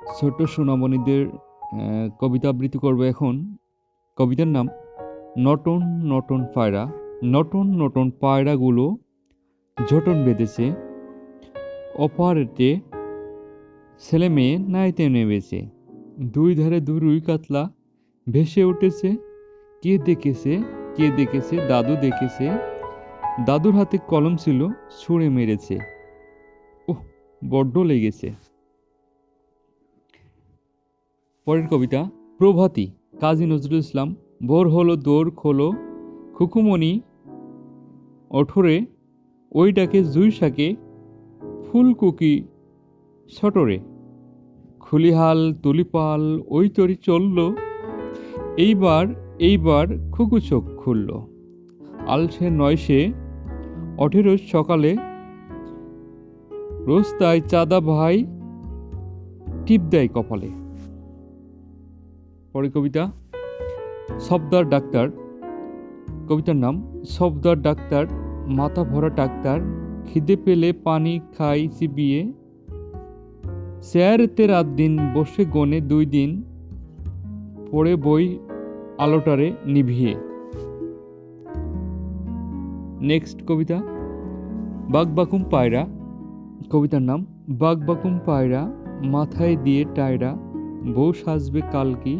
ছোট সোনামণিদের কবিতা আবৃত্তি করব এখন। কবিতার নাম নটন নটন পায়রা। নটন নটন পায়রাগুলো জটন বেঁধেছে, অপারেটে ছেলে মেয়ে নাইতে নেমেছে। দুই ধারে দুই রুই কাতলা ভেসে উঠেছে। কে দেখেছে, কে দেখেছে, দাদু দেখেছে। দাদুর হাতে কলম ছিল, ছুঁড়ে মেরেছে। ওহ, বড্ড লেগেছে। পরের কবিতা প্রভাতী, কাজী নজরুল ইসলাম। ভোর হলো দোর খোলো, খুকুমণি ওঠরে, ওই ডাকে জুই শাকে, ফুলকুকি সটরে। খুলিহাল তুলিপাল ওই তরি চলল, এইবার এইবার খুকু চোখ খুলল। আলসে নয়সে ওঠে রোজ সকালে, রোজ তাই চাঁদা ভাই টিপ দেয় কপালে। পরে কবিতা সফদার ডাক্তার। কবিতার নাম সফদার ডাক্তার। মাথা ভরা ডাক্তার, খিদে পেলে পানি খাই চিবিয়ে। চেয়ারেতে রাত দিন বসে গনে 2 দিন, পড়ে বই আলোটারে নিভিয়ে। নেক্সট কবিতা বাকবাকুম পায়রা। কবিতার নাম বাকবাকুম পায়রা। মাথায় দিয়ে টায়রা, বউ সাজবে কালকি,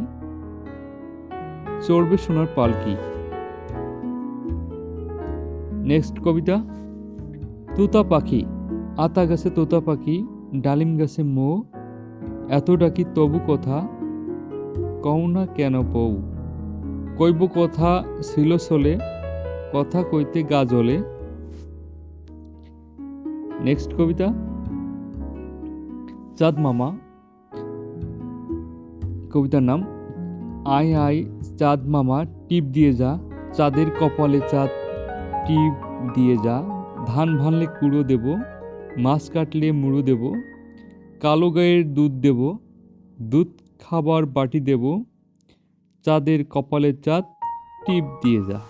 চড়বে সোনার পালকি। নেক্সট কবিতা তোতা পাখি। আতা গাছে তোতা পাখি, ডালিম গাছে মো। এত ডাকি তবু কথা, কও না কেন বউ। কইব কথা ছিল চলে, কথা কইতে গা জ্বলে। নেক্সট কবিতা চাঁদ মামা। কবিতার নাম আয় আয় চাঁদ মামা টিপ দিয়ে যা। চাঁদের কপালে চাঁদ টিপ দিয়ে যা। ধান ভানলে কুড়ো দেব, মাছ কাটলে মুড়ো দেব। কালো গায়ের দুধ দেব, দুধ খাবার বাটি দেব। চাঁদের কপালে চাঁদ টিপ দিয়ে যা।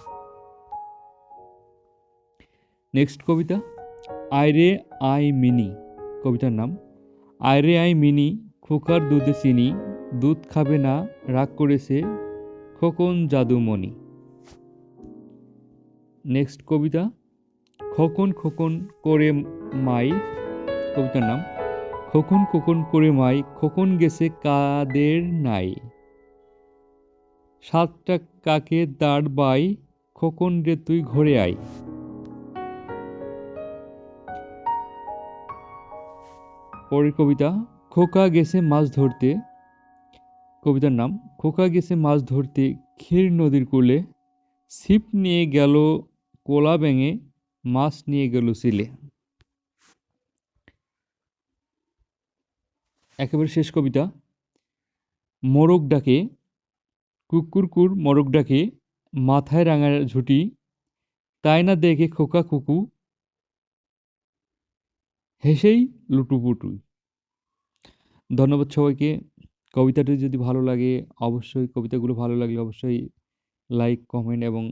নেক্সট কবিতা আয়রে আই মিনি। কবিতার নাম আয়রে আই মিনি, খোকার দুধে চিনি। দুধ খাবে না রাগ করেছে খোকন জাদুমণি। নেক্সট কবিতা খোকন খোকন করে মাই। কবিতার নাম খোকন খোকন করে মাই, খোকন গেছে কাদের নাই। 7টা কাকে দাঁড় বাই, খোকন রে তুই ঘরে আয়। পরের কবিতা খোকা গেছে মাছ ধরতে। কবিতার নাম খোকা গেছে মাছ ধরতে ক্ষীর নদীর কূলে। ছিপ নিয়ে গেল কোলা ব্যাঙে, মাছ নিয়ে গেল সিলে। একেবারে শেষ কবিতা মোরগ ডাকে। কুকুর মোরগ ডাকে, মাথায় রাঙা ঝুঁটি। তাই না দেখে খোকা কুকু, হেসেই লুটুপুটু। ধন্যবাদ সবাইকে। কবিতাটি যদি ভালো লাগে অবশ্যই, কবিতাগুলো ভালো লাগলে অবশ্যই লাইক, কমেন্ট এবং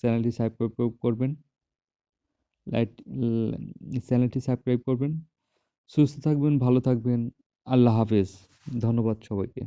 চ্যানেলটি সাবস্ক্রাইব করবেন। চ্যানেলটি সাবস্ক্রাইব করবেন। সুস্থ থাকবেন, ভালো থাকবেন। আল্লাহ হাফেজ। ধন্যবাদ সবাইকে।